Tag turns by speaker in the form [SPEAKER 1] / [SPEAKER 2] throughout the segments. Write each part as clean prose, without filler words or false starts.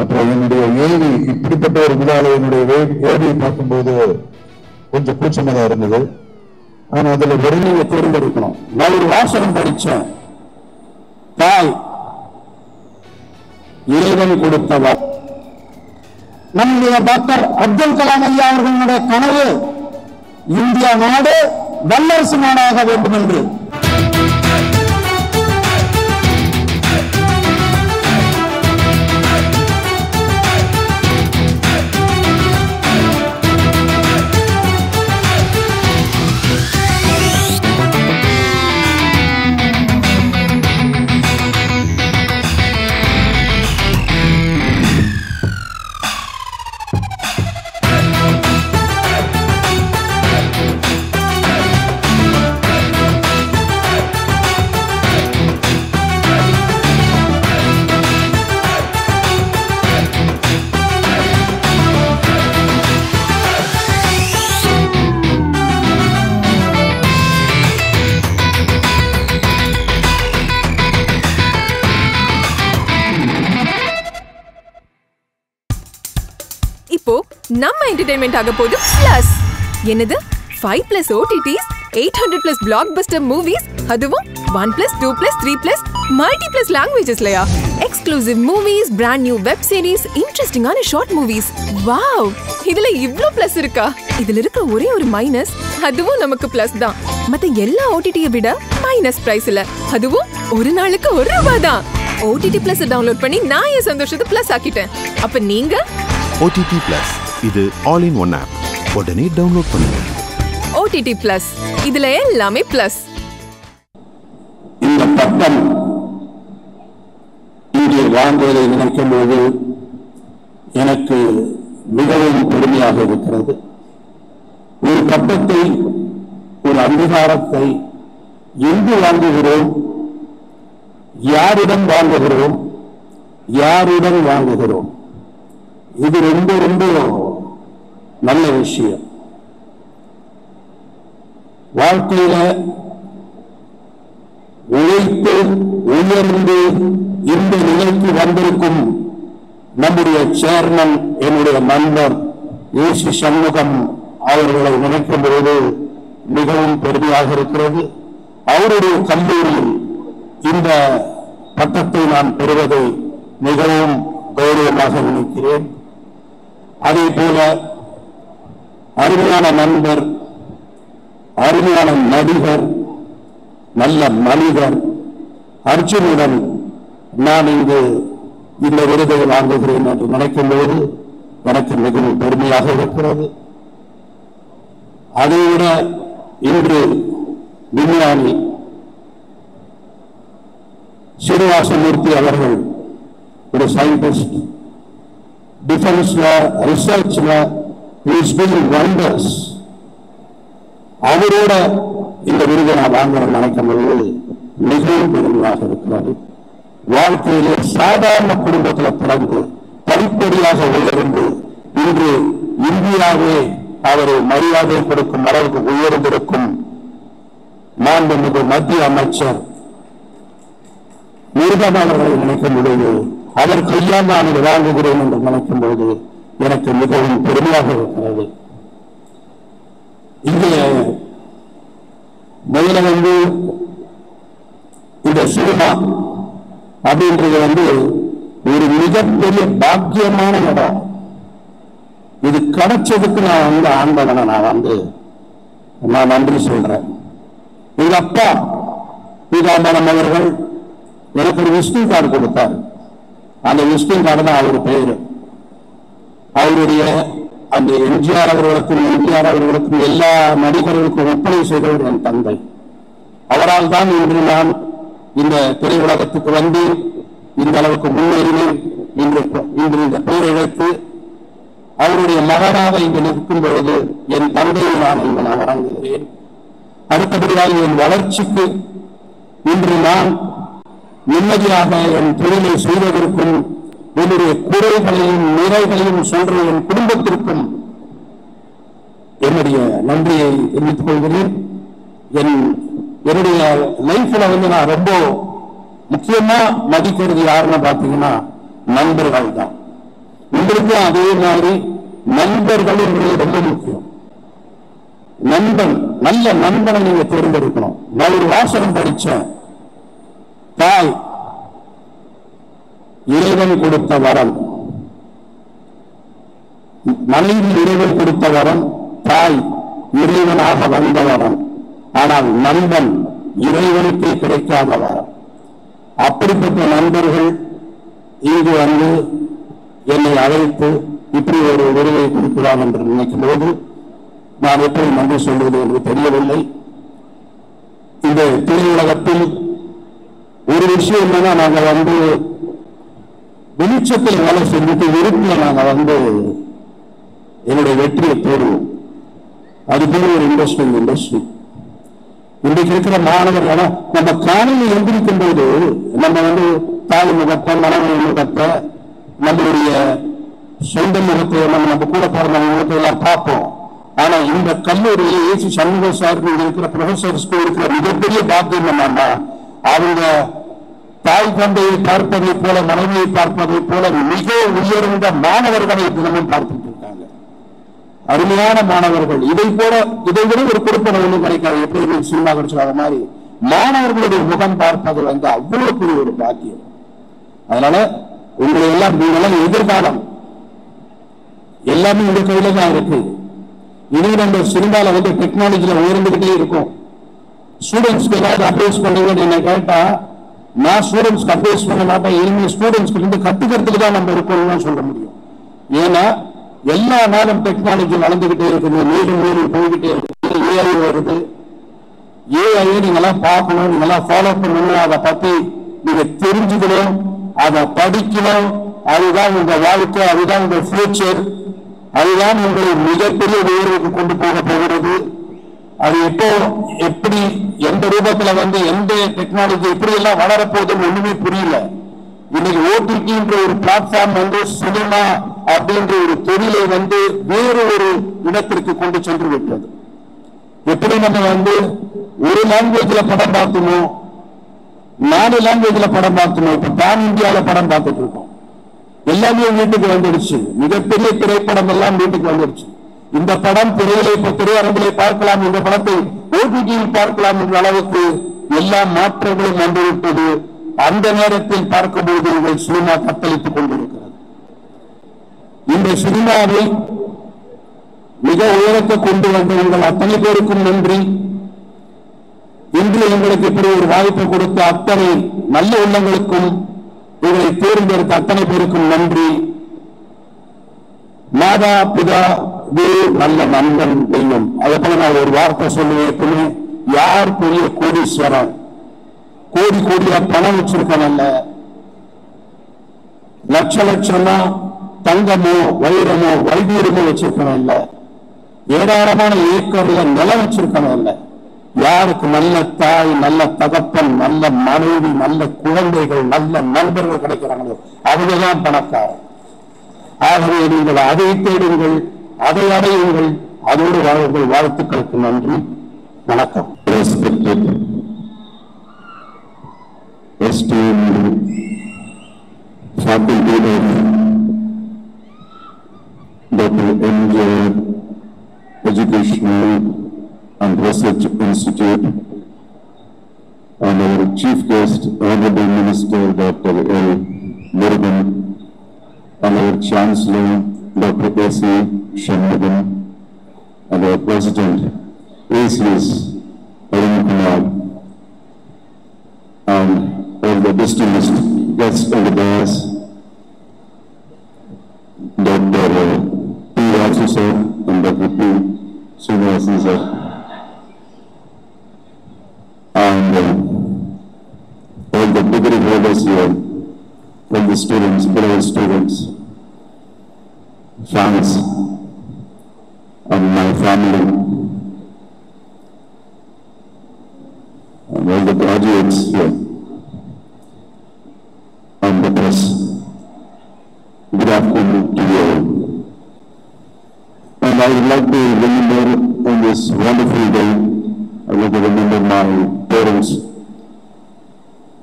[SPEAKER 1] அப்புறம் என்னுடைய ஏவி இப்படிப்பட்ட ஒரு விழாவில் என்னுடைய ஏவியை பார்க்கும்போது கொஞ்சம் கூச்சமாக தான் இருந்தது. ஆனா அதுல வெளியே தேர்ந்தெடுக்கணும். நான் ஒரு வாசகம் படிச்சேன். தாய் இறைவன் கொடுத்தவர். நம்முடைய டாக்டர் அப்துல் கலாம் ஐயா அவர்களுடைய கனவு இந்தியா நாடு வல்லரசு நாடாக வேண்டும் என்று.
[SPEAKER 2] இப்போ நம்ம என்டர்டெயின்மெண்ட் ஆக போகுது பிளஸ். என்னது 5+ OTTs, 800+ பிளாக்பஸ்டர் மூவிஸ், அதுவும் 1+, 2+, 3+, மல்டி+ லாங்குவேஜஸ்லயா? Exclusive movies, brand new web series, இன்ட்ரெஸ்டிங்கான ஷார்ட் மூவிஸ். வாவ், இதுல இவ்ளோ பிளஸ் இருக்கா? இதுல இருக்க ஒரே ஒரு மைனஸ், அதுவும் நமக்கு பிளஸ் தான். மத்த எல்லா OTT-யை விட மைனஸ் பிரைஸ் இல்ல, அதுவும் ஒரு நாளுக்கு ₹1 தான். OTT Plus டவுன்லோட் பண்ணி நான் என் சந்தோஷத்தை பிளஸ் ஆக்கிட்டேன். அப்ப நீங்க
[SPEAKER 3] OTT Plus இது ஆல் இன் ஒன் ஆப். உடனே டவுன்லோட் பண்ணுங்க.
[SPEAKER 2] OTT Plus இதுல எல்லாமே பிளஸ்.
[SPEAKER 1] இந்த பட்டம் இங்கே வாங்குவதை நினைக்கும் போது எனக்கு மிகவும் பெருமையாக இருக்கிறது. ஒரு பட்டத்தை, ஒரு அங்கீகாரத்தை எங்கு வாங்குகிறோம், யாரிடம் வாங்குகிறோம், யாருடன் வாங்குகிறோம், இது ரொம்ப ரொம்ப நல்ல விஷயம். வாழ்க்கையில உழைத்து உயர்ந்து இந்த நிலைக்கு வந்திருக்கும் நம்முடைய சேர்மன், என்னுடைய நண்பர் ஏசி சண்முகம் அவர்களை நினைக்கும் பொழுது மிகவும் பெருமையாக இருக்கிறது. அவருடைய கல்லூரியில் இந்த பட்டத்தை நான் பெறுவதை மிகவும் கௌரவமாக நினைக்கிறேன். அதே போல அருமையான நண்பர், அருமையான நடிகர், நல்ல மனிதர் அர்ஜுனுடன் நான் இங்கு இந்த விருதை வாங்குகிறேன் என்று நினைக்கும் போது எனக்கு மிகவும் பெருமையாக இருக்கிறது. அதைவிட இன்று விஞ்ஞானி சீனிவாசமூர்த்தி அவர்கள் ஒரு சயின்டிஸ்ட், டிஃபென்ஸ்ல ரிசர்ச்ல இஸ் டூயிங் வண்டர்ஸ். அவரோட இந்த விருதை நான் வாங்கணும்னு நினைக்கும் பொழுது மிகவும் பெருமையாக இருக்கிறது. வாழ்க்கையிலே சாதாரண குடும்பத்தில் பிறந்து படிப்படியாக உயர்ந்து இன்று இந்தியாவே அவரை மரியாதை கொடுக்கும் அளவுக்கு உயர்ந்திருக்கும் மாண்புமிகு மத்திய அமைச்சர் முருகன் அவர்களை நினைக்கும் பொழுது, அவர் கையால் நான் இதை வாங்குகிறேன் என்று நினைக்கும் போது எனக்கு மிகவும் பெருமையாக இருக்கிறது. இங்கே முதல்ல இந்த சினிமா அப்படின்றது ஒரு மிகப்பெரிய பாக்கியமான இடம். இது கிடைச்சதுக்கு நான் ஆண்டவனை நான் நன்றி சொல்றேன். எங்க அப்பா பீதாம்பரம் அவர்கள் எனக்கு ஒரு விசிட்டிங் கார்டு கொடுத்தார். அந்த விசிட்டிங் கார்டு தான் அவர் பெயரு. அவருடைய அந்த எம்ஜிஆர் அவர்களுக்கும் என்டிஆர் அவர்களுக்கும் எல்லா நடிகர்களுக்கும் ஒப்பனை செய்தவர் என் தந்தை. அவரால் தான் இன்று நான் இந்த திரையுலகத்துக்கு வந்து இந்த அளவுக்கு முன்னேறினேன். இன்று இந்த பெயரை வைத்து அவருடைய மகனாக இங்கு நிற்கும் பொழுது என் தந்தையை நான் வணங்குகிறேன். அடுத்தபடியாக என் வளர்ச்சிக்கு இன்று நான் நிம்மதியாக என் தொழிலை செய்வதற்கும் என்னுடைய குறைகளையும் நிறைகளையும் சொல்ற என் குடும்பத்திற்கும் என்னுடைய நன்றியை தெரிவித்துக் கொள்கிறேன். என்னுடைய லைஃப்ல நான் ரொம்ப முக்கியமா மதிக்கிறது யாருன்னு பாத்தீங்கன்னா நண்பர்கள் தான். உங்களுக்கும் அதே மாதிரி நண்பர்கள் உங்களுக்கு ரொம்ப முக்கியம். நண்பன், நல்ல நண்பனை நீங்க தேர்ந்தெடுக்கணும். நான் ஒரு வாசகம் படிச்சேன், தாய் இறைவன் கொடுத்த வரம், மனைவி இறைவன் கொடுத்த வரம், தாய் இறைவனாக வந்த வரம், ஆனால் நண்பன் இறைவனுக்கு கிடைக்காத வரம். அப்படிப்பட்ட நண்பர்கள் இங்கு வந்து என்னை அழைத்து இப்படி ஒரு விருதை கொடுக்கிறார் என்று நினைக்கும் போது நான் எப்படி நன்றி சொல்வது என்று தெரியவில்லை. இந்த திரையுலகத்தில் ஒரு விஷயம் என்னன்னா, நாங்கள் வந்து வெளிச்சத்தில் வேலை செஞ்சுட்டு இருப்பில் நாங்கள் வந்து என்னுடைய வெற்றியை தேடுவோம். அது போல ஒரு இண்டஸ்ட்ரி. இன்றைக்கு இருக்கிற மாணவர்கள் நம்ம காலையில் எந்திரிக்கும் போது நம்ம வந்து தாய் முகத்தை, மனைவி முகத்தை, நம்மளுடைய சொந்த முகத்தை, நம்ம கூட பிறந்த முகத்தை எல்லாம் பார்ப்போம். ஆனா இந்த கல்லூரியில் ஏசி சண்முக சார் இருக்கிற ப்ரொஃபசர்ஸ்க்கு இருக்கிற மிகப்பெரிய பாக்கியம் என்னன்னா, அவங்க தாய் தந்தையை பார்ப்பதை போல, மனைவியை பார்ப்பதை போல மிக உயர்ந்த மாணவர்களை தினமும் பார்த்துட்டு இருக்காங்க. அருமையான மாணவர்கள். இதை விட ஒரு கொடுப்பனை ஒன்றும் கிடைக்காது. எப்படி சினிமா கிடைச்சாத மாதிரி மாணவர்களுடைய முகம் பார்ப்பது வந்து அவ்வளவு பெரிய ஒரு பாக்கியம். அதனால உங்களை எல்லாம் நீங்களாம் எதிர்காலம் எல்லாமே உங்க கையில தான் இருக்கு. இனி நம்ம சினிமால வந்து டெக்னாலஜில உயர்ந்துகிட்டே இருக்கும். ஸ்டூடெண்ட்ஸ்க்கு ஏதாவது அட்வைஸ் பண்ணுங்கன்னு என்ன கேட்டா, நான் ஸ்டூடெண்ட்ஸ்க்கு அட்வைஸ் பண்ண மாட்டேன். இனிமேல் ஸ்டூடெண்ட்ஸ்க்கு இருந்து கத்துக்கிறதுக்கு தான் நம்ம இருக்கணும்னு சொல்ல முடியும். ஏன்னா எல்லா நாளும் டெக்னாலஜி வளர்ந்துகிட்டே இருக்குது, மேலும் மேலும் போய்கிட்டே இருக்கு. ஏஐ வருது. ஏஐ நீங்கெல்லாம் பார்க்கணும், நீங்கெல்லாம் ஃபாலோ பண்ணணும், அதை பத்தி நீங்க தெரிஞ்சுக்கணும், அதை படிக்கணும். அதுதான் உங்க வாழ்க்கை, அதுதான் உங்க ஃபியூச்சர், அதுதான் உங்களை மிகப்பெரிய உயர்வுக்கு கொண்டு போக போகிறது. அது எப்போ, எப்படி, எந்த ரூபத்துல வந்து எந்த டெக்னாலஜி எப்படி எல்லாம் வளரப்போகுதுன்னு ஒண்ணுமே புரியல. இன்னைக்கு ஓடிடின்ற ஒரு பிளாட்ஃபார்ம் வந்து சினிமா அப்படின்ற ஒரு தொழிலை வந்து வேறு ஒரு இடத்திற்கு கொண்டு சென்று விட்டது. எப்படி நம்ம வந்து ஒரு லாங்குவேஜ்ல படம் பார்த்தோமோ, 4 லாங்குவேஜ்ல படம் பார்த்தோமோ, இப்ப பேன் இந்தியாவில படம் பார்த்துட்டு இருக்கோம். எல்லாமே வீட்டுக்கு வந்துடுச்சு. மிகப்பெரிய திரைப்படம் எல்லாம் வீட்டுக்கு வந்துடுச்சு. இந்த படம் திரையரங்கிலே பார்க்கலாம், இந்த படத்தை ஓடிடியில் பார்க்கலாம் என்ற அளவுக்கு எல்லா மாற்றங்களும் வந்துவிட்டது. அந்த நேரத்தில் பார்க்கும்போது உங்கள் சினிமா தத்தளித்துக் கொண்டிருக்கிறது. இந்த சினிமாவை மிக உயரத்தை கொண்டு வந்த உங்கள் அத்தனை பேருக்கும் நன்றி. இன்று எங்களுக்கு இப்படி ஒரு வாய்ப்பு கொடுத்த அத்தனை நல்ல உள்ளங்களுக்கும், இவரை தேர்ந்தெடுத்த அத்தனை பேருக்கும் நன்றி. மாதா பிதா குரு நல்ல நண்பன் தெய்வம். அதை போல நான் ஒரு வார்த்தை சொல்லுவேன், யார் பெரிய கோடீஸ்வரன், கோடி கோடியா பணம் வச்சிருக்கவல்ல, லட்சமா தங்கமோ வைரமோ வைத்தியமோ வச்சிருக்கவல்ல, ஏராளமான ஏக்கர்ல நிலம் வச்சிருக்கவல்ல, யாருக்கு நல்ல தாய், நல்ல தகப்பன், நல்ல மனைவி, நல்ல குழந்தைகள், நல்ல நண்பர்கள் கிடைக்கிறாங்களோ அவங்கதான் பணக்காரர். ஆகவே நீங்கள் அதை தேடுங்கள், அதை அடையுங்கள், அதோடு வாழ்வுகள். வாழ்த்துக்களுக்கு நன்றி, வணக்கம். Esteemed faculty of Dr. M.J. Educational and Research Institute, and our chief guest, Honorable Minister Dr. L. Murugan, and our Chancellor Dr. A.C. Shanmugam, and our President A.C.S. Arun Kumar, and all the distinguished guests on the dais, Dr. P. Rasu sir and Dr. P. Srinivasan sir, and all the degree holders here, all the students, beloved students, fans, and my family, and all the graduates here, and the press. Good afternoon to you all. And I would like to remember on this wonderful day, I would like to remember my parents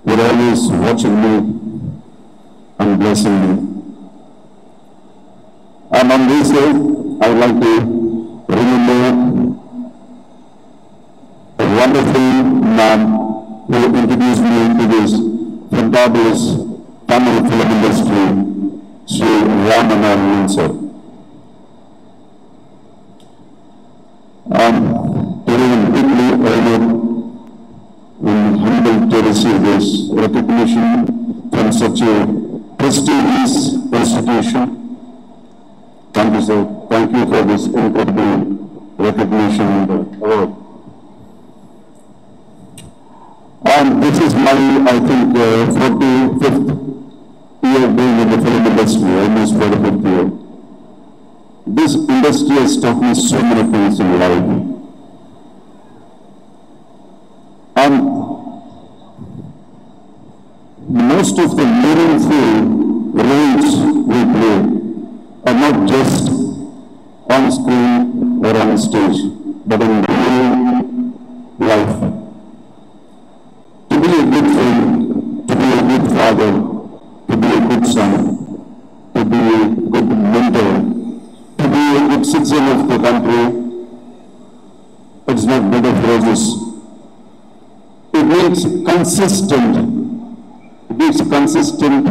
[SPEAKER 1] who are always watching me and blessing me. On this day, I would like to remember a wonderful man who introduced me to this fantabulous Tamil film industry, Sri Ramanan sir. Very deeply honored and humbled to receive this recognition from such a prestigious institution. Thank you, sir. Thank you for this incredible recognition and award. And this is my, I think, 45th year being in the film industry, almost 45th year. This industry has taught me so many things in life. And most of the meaningful roles we play are not just on screen or on stage, but in real life. To be a good friend, to be a good father, to be a good son, to be a good mentor, to be a good citizen of the country, it's not bed of roses. It needs consistent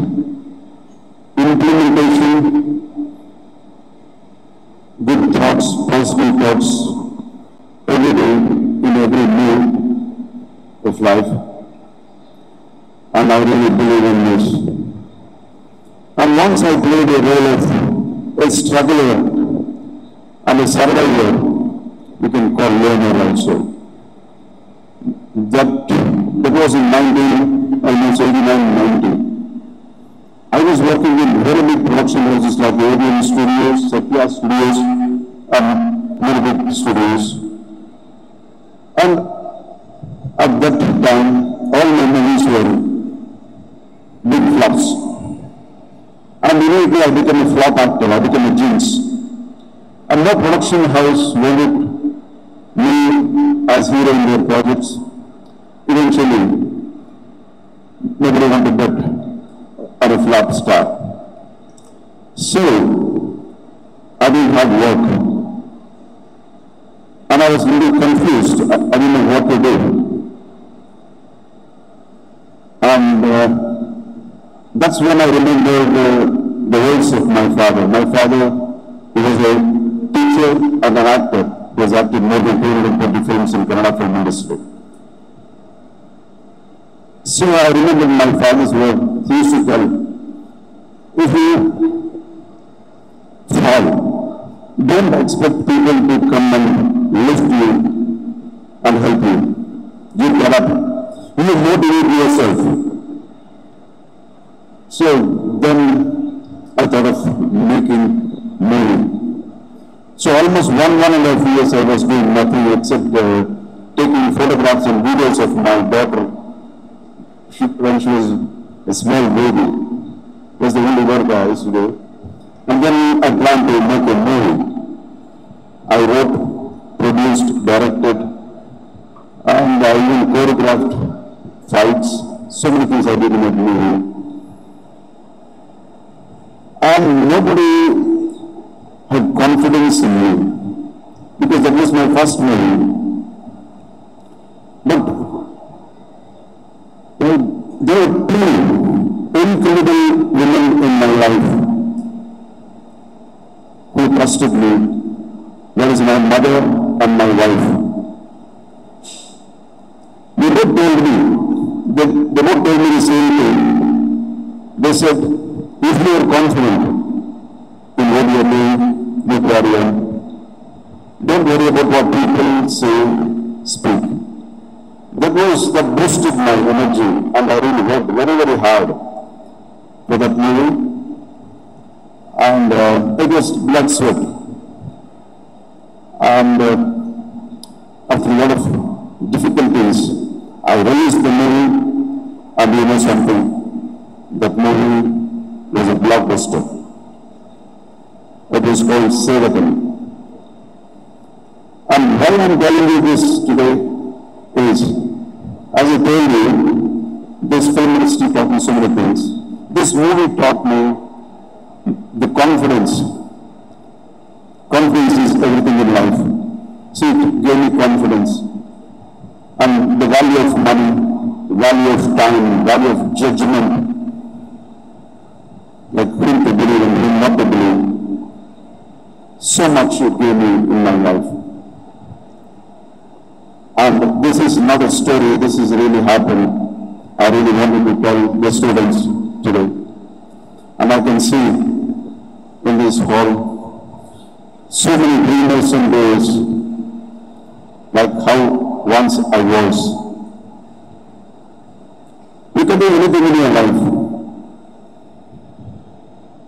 [SPEAKER 1] implementation, good thoughts, positive thoughts, every day, in every mood of life. And I really believe in this. And once I played a role of a struggler and a survivor, you can call learner also. That was in almost 89-90. I was working in very big production houses like Odeon Studios, Satya Studios, and very big studios. And at that time, all my movies were big flops. And immediately I became a flop actor, I became a jinx. And no production house wanted me as hero in their projects. Eventually, nobody wanted that or a flop star. So, I didn't have work. And I was really confused. I didn't know what to do. And that's when I remembered the words of my father. My father, he was a teacher and an actor. He has acted more than 220 films in Kannada film industry. So I remember my father's word. He used to tell, if you fall, don't expect people to come and lift you and help you. You get up. You motivate yourself. So then I thought of making movie. So almost 1.5 years I was doing nothing except taking photographs and videos of my daughter. When she was a small baby, was the only work I used to do. And then I planned to make a movie. I wrote, produced, directed, and I even choreographed fights. So many things I did in that movie. And nobody had confidence in me because that was my first movie. But there were two incredible women in my life who trusted me. That is my mother and my wife. They both told me the same thing. They said, if you are confident in what you are doing, you carry on. Don't worry about what people say, speak. That boosted my energy, and I really worked very, very hard for that movie. And it was blood, sweat. And after a lot of difficulties, I released the movie, and you know something, that movie was a blockbuster. It was called Sevatan. And why I am telling you this today is, as I told you, this film industry taught me so many things. This movie taught me the confidence it gave me confidence. And the value of money, the value of time, value of judgment, like whom to believe and whom not to believe. So much it gave me in my life. And this is not a story, this is really happened. I really wanted to tell the students today. And I can see in this hall so many dreamers and goals, like how once I was. You can do anything in your life.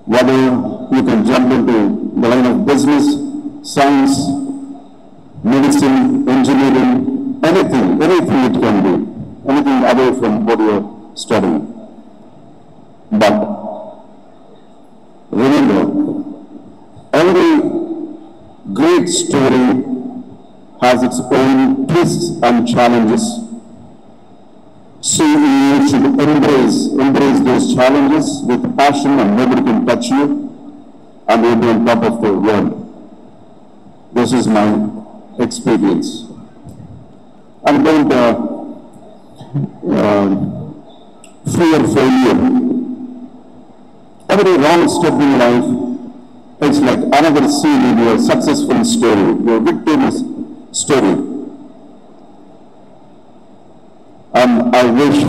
[SPEAKER 1] Whether you can jump into the line of business, science, medicine, engineering, anything it can be, anything away from what you are studying. But remember, every great story has its own twists and challenges. So you should embrace those challenges with passion, and nobody can touch you, and you'll be on top of the world. This is my experience. And don't fear failure. Every wrong step in life, it's like another scene in your successful story, your victorious story. And I wish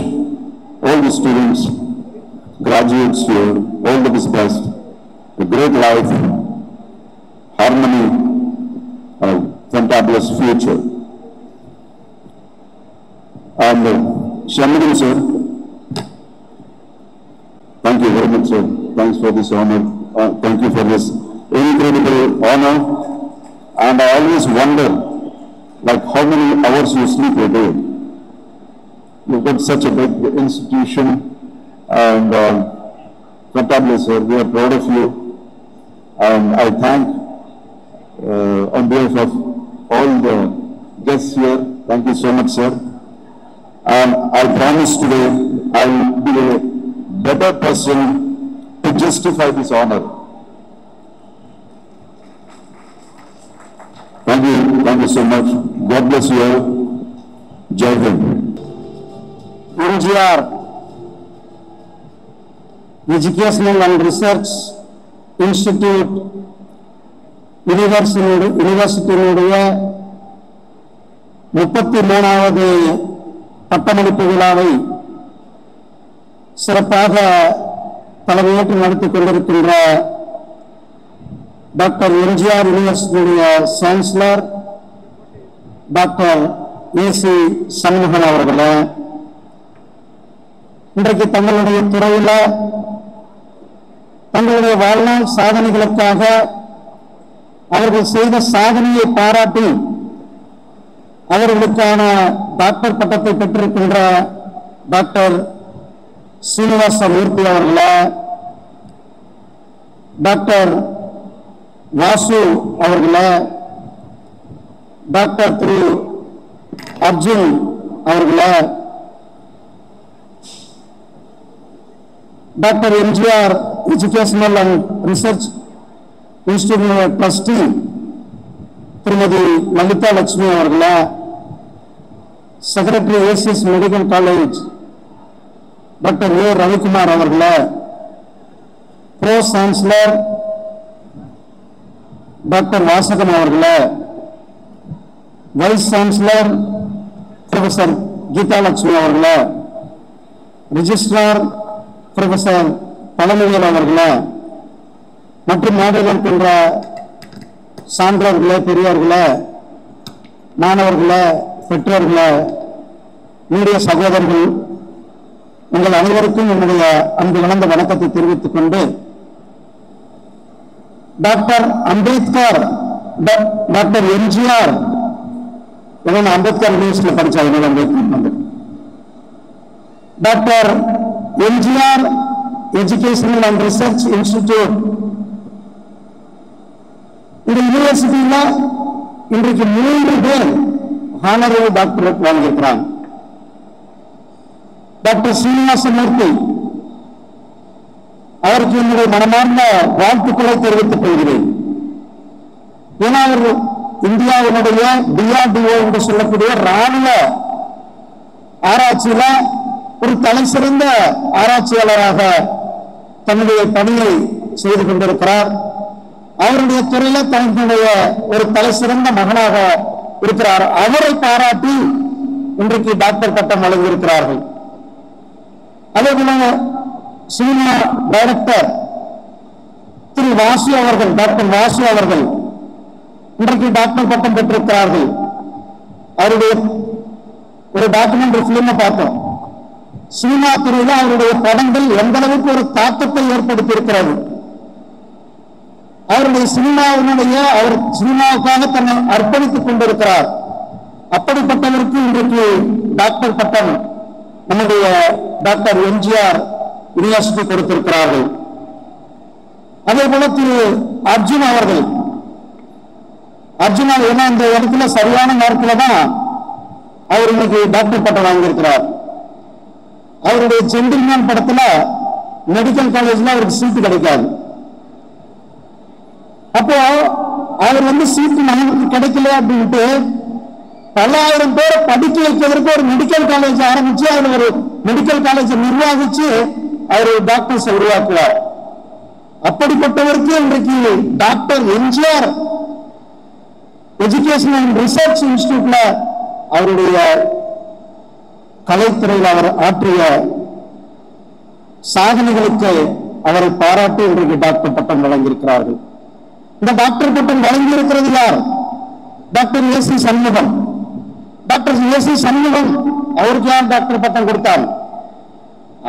[SPEAKER 1] all the students, graduates here, all the best, a great life, harmony, a fantabulous future. And Shanmugam sir, thank you very much sir. Thanks for this honor. Thank you for this incredible honor. And I always wonder, like how many hours you sleep a day. You've got such a big institution, and fantabulous sir, we are proud of you. And I thank on behalf of all the guests here, thank you so much sir. And I promise today I will be a better person to justify this honor. Thank you so much. God bless you all. Jai Hind.
[SPEAKER 4] MGR Educational and Research Institute யூனிவர்சிட்டியினுடைய 33வது பட்டமளிப்பு விழாவை சிறப்பாக தலைமையேற்று நடத்திக் கொண்டிருக்கின்ற doctor MGR யூனிவர்சிட்டியுடைய chancellor doctor A C Shanmugam அவர்களே, இன்றைக்கு தங்களுடைய துறையில் தங்களுடைய வாழ்நாள் சாதனைகளுக்காக அவர்கள் செய்த சாதனையை பாராட்டி அவர்களுக்கான டாக்டர் பட்டத்தை பெற்றிருக்கின்ற டாக்டர் சீனிவாச மூர்த்தி அவர்களே, டாக்டர் வாசு அவர்களே, டாக்டர் திரு அர்ஜுன் அவர்களே, doctor MGR educational and research institute trustee Thirumathi Lalitha Lakshmi அவர்களே, secretary ACS medical college doctor A Ravikumar அவர்களே, ப்ரோ சான்சலர் டாக்டர் வாசகன் அவர்களே, vice chancellor professor Geetha Lakshmi அவர்களே, ரிஜிஸ்ட்ரார் ப்ரொஃபசர் பழனிவேல் அவர்களே, மற்றும் நாடுகள் இருக்கின்ற சான்றோர்களே, பெரியோர்களே, மாணவர்களே, பெற்றோர்களே, மீடிய சகோதரர்கள், உங்கள் அனைவருக்கும் என்னுடைய அன்பு கலந்த வணக்கத்தை தெரிவித்துக் கொண்டு, டாக்டர் அம்பேத்கர், டாக்டர் எம்ஜிஆர், நான் அம்பேத்கர் யூனிவர்சிட்டியில் படித்தேன். Ambedkar doctor MGR educational and research institute இந்த யூனிவர்சிட்டியில் இன்றைக்கு 3 பேர் ஹானரரி டாக்டரேட் வாங்கியிருக்கிறாங்க. டாக்டர் ஸ்ரீனிவாசமூர்த்தி அவருக்கு என்னுடைய மனமார்ந்த வாழ்த்துக்களை தெரிவித்துக் கொள்கிறேன். ஏன்னா அவர்
[SPEAKER 1] இந்தியாவினுடைய DRDO என்று சொல்லக்கூடிய ராணுவ ஆராய்ச்சியில ஒரு தலை சிறந்த ஆராய்ச்சியாளராக தன்னுடைய பணியை செய்து கொண்டிருக்கிறார். அவருடைய துறையில தன்னுடைய ஒரு தலை சிறந்த மகனாக இருக்கிறார். அவரை பாராட்டி இன்றைக்கு டாக்டர் பட்டம் வழங்கியிருக்கிறார்கள். அதே போல சினிமா டைரக்டர் திரு வாசு அவர்கள், டாக்டர் வாசு அவர்கள் இன்றைக்கு டாக்டர் பட்டம் பெற்றிருக்கிறார்கள். அவருடைய ஒரு டாக்குமெண்ட்ரி பிலிம் பார்த்தோம். சினிமா துறையில அவருடைய படங்கள் எந்த அளவுக்கு ஒரு தாக்கத்தை ஏற்படுத்தி இருக்கிறது. அவருடைய அவர் சினிமாவுக்காக தன்னை அர்ப்பணித்துக் கொண்டிருக்கிறார். அப்படிப்பட்டவருக்கு இன்றைக்கு டாக்டர் பட்டம் நம்முடைய டாக்டர் எம்ஜிஆர் யூனிவர்சிட்டி கொடுத்திருக்கிறார்கள். அதே போல திரு அர்ஜுன் அவர்கள், அர்ஜுனா ஏன்னா இந்த இடத்துல சரியான நேரத்தில் தான் அவர் இன்னைக்கு டாக்டர் பட்டம் வாங்கியிருக்கிறார். அவருடைய ஜென்டில்மேன் படத்துல மெடிக்கல் காலேஜ்ல அவருக்கு சீட்டு கிடைக்காது. அப்போ அவர் சீட்டு நமக்கு கிடைக்கல அப்படின்ட்டு பல்லாயிரம் பேரை படிக்க வைக்கிறதுக்கு ஒரு மெடிக்கல் காலேஜ் ஆரம்பிச்சு அவர் ஒரு மெடிக்கல் காலேஜை நிர்வாகிச்சு அவர் டாக்டர்ஸ் உருவாக்குவார். அப்படிப்பட்டவருக்கு இன்றைக்கு doctor MGR education and research இன்ஸ்டிடியூட்ல அவருடைய கலைத்துறையில் அவர் ஆற்றிய சாதனைகளுக்கு அவரை பாராட்டி இன்றைக்கு டாக்டர் பட்டம் வழங்கியிருக்கிறார்கள். இந்த டாக்டர் பட்டம் வழங்கி இருக்கிறது யார்? Doctor AC Shanmugam. Doctor AC Shanmugam அவருக்கு யார் டாக்டர் பட்டம் கொடுத்தார்?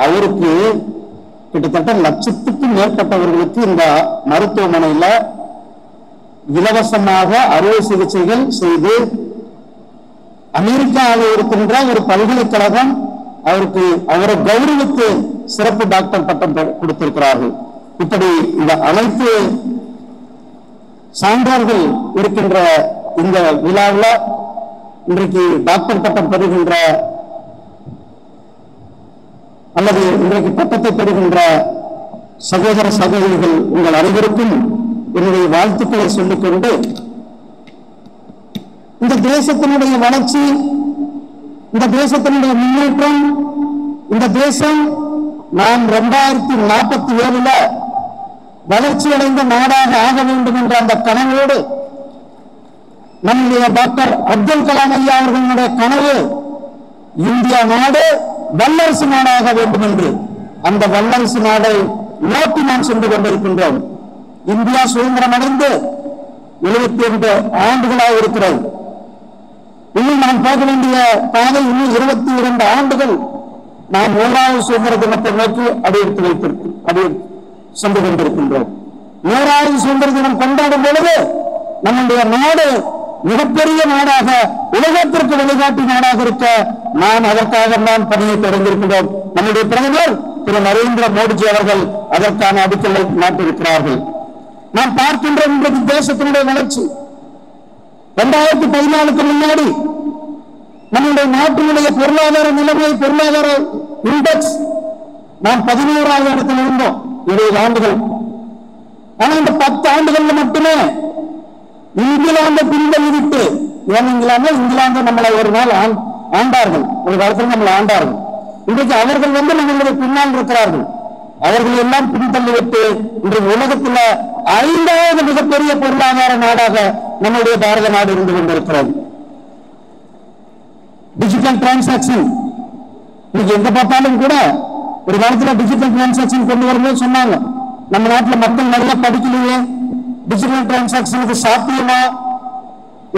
[SPEAKER 1] அவருக்கு கிட்டத்தட்ட லட்சத்துக்கும் மேற்பட்டவர்களுக்கு இந்த மருத்துவமனையில இலவசமாக அறுவை சிகிச்சைகள் செய்து அமெரிக்காவில் இருக்கின்ற ஒரு பல்கலைக்கழகம் அவரை கௌரவித்து சிறப்பு டாக்டர் பட்டம் கொடுத்திருக்கிறார்கள். இப்படி இந்த அனைத்து சான்றார்கள் இருக்கின்ற இந்த விழாவில் இன்றைக்கு டாக்டர் பட்டம் பெறுகின்ற அல்லது இன்றைக்கு பட்டத்தை பெறுகின்ற சகோதர சகோதரிகள் உங்கள் அனைவருக்கும் என்னுடைய வாழ்த்துக்களை சொல்லிக்கொண்டு, இந்த தேசத்தினுடைய வளர்ச்சி, இந்த தேசத்தினுடைய முன்னேற்றம், இந்த தேசம் நாம் 2047 வளர்ச்சி அடைந்த நாடாக ஆக வேண்டும் என்ற அந்த கனவோடு நம்முடைய டாக்டர் அப்துல் கலாம் ஐயா அவர்களுடைய கனவு இந்தியா நாடு வல்லரசு நாடாக வேண்டும் என்று, அந்த வல்லரசு நாடை நோக்கி நாம் சென்று கொண்டிருக்கின்றோம். இந்தியா சுதந்திரம் அடைந்து 72 ஆண்டுகளாக இருக்கிறது. இன்னும் நாம் போக வேண்டிய பாதை இன்னும் 22 ஆண்டுகள் நாம் 100வது சுதந்திர தினத்தை நோக்கி அடி சென்று கொண்டிருக்கின்றோம். 100வது சுதந்திர தினம் கொண்டாடும் பொழுது நம்முடைய நாடு மிகப்பெரிய நாடாக, உலகத்திற்கு வழிகாட்டி நாடாக இருக்க நாம் அதற்காக பணியை தொடங்கியிருக்கின்றோம். நம்முடைய பிரதமர் திரு நரேந்திர மோடிஜி அவர்கள் அதற்கான அடிக்கலை நாட்டிருக்கிறார்கள். நாம் பார்க்கின்ற இன்றைக்கு தேசத்தினுடைய வளர்ச்சி 2014க்கு முன்னாடி நம்முடைய நாட்டினுடைய பொருளாதார நிலைமை, பொருளாதார இண்டெக்ஸ் நாம் 11வது இடத்தில் இருந்தோம் 20 ஆண்டுகள். ஆனா இந்த 10 ஆண்டுகள்ல மட்டுமே இங்கிலாந்து பின்தள்ளிவிட்டு, இங்கிலாந்து நம்மளை ஒரு நாள் ஆண்டார்கள், ஒரு காலத்தில் நம்மளை ஆண்டார்கள். இன்றைக்கு அவர்கள் நம்மளுடைய பின்னால் இருக்கிறார்கள். அவர்கள் எல்லாம் பின்தள்ளிவிட்டு இன்றைக்கு உலகத்தில் 5வது மிகப்பெரிய பொருளாதார நாடாக நம்முடைய பாரத நாடு இருந்து கொண்டிருக்கிறது. டிஜிட்டல் டிரான்சாக்சன் இன்னைக்கு எங்க பார்த்தாலும் கூட, ஒரு காலத்துல டிஜிட்டல் டிரான்சாக்சன் கொண்டு வரும்போது சொன்னாங்க நம்ம நாட்டில் மக்கள் நிறைய படிக்கலையே, டிஜிட்டல் டிரான்சாக்சனுக்கு சாத்தியமா,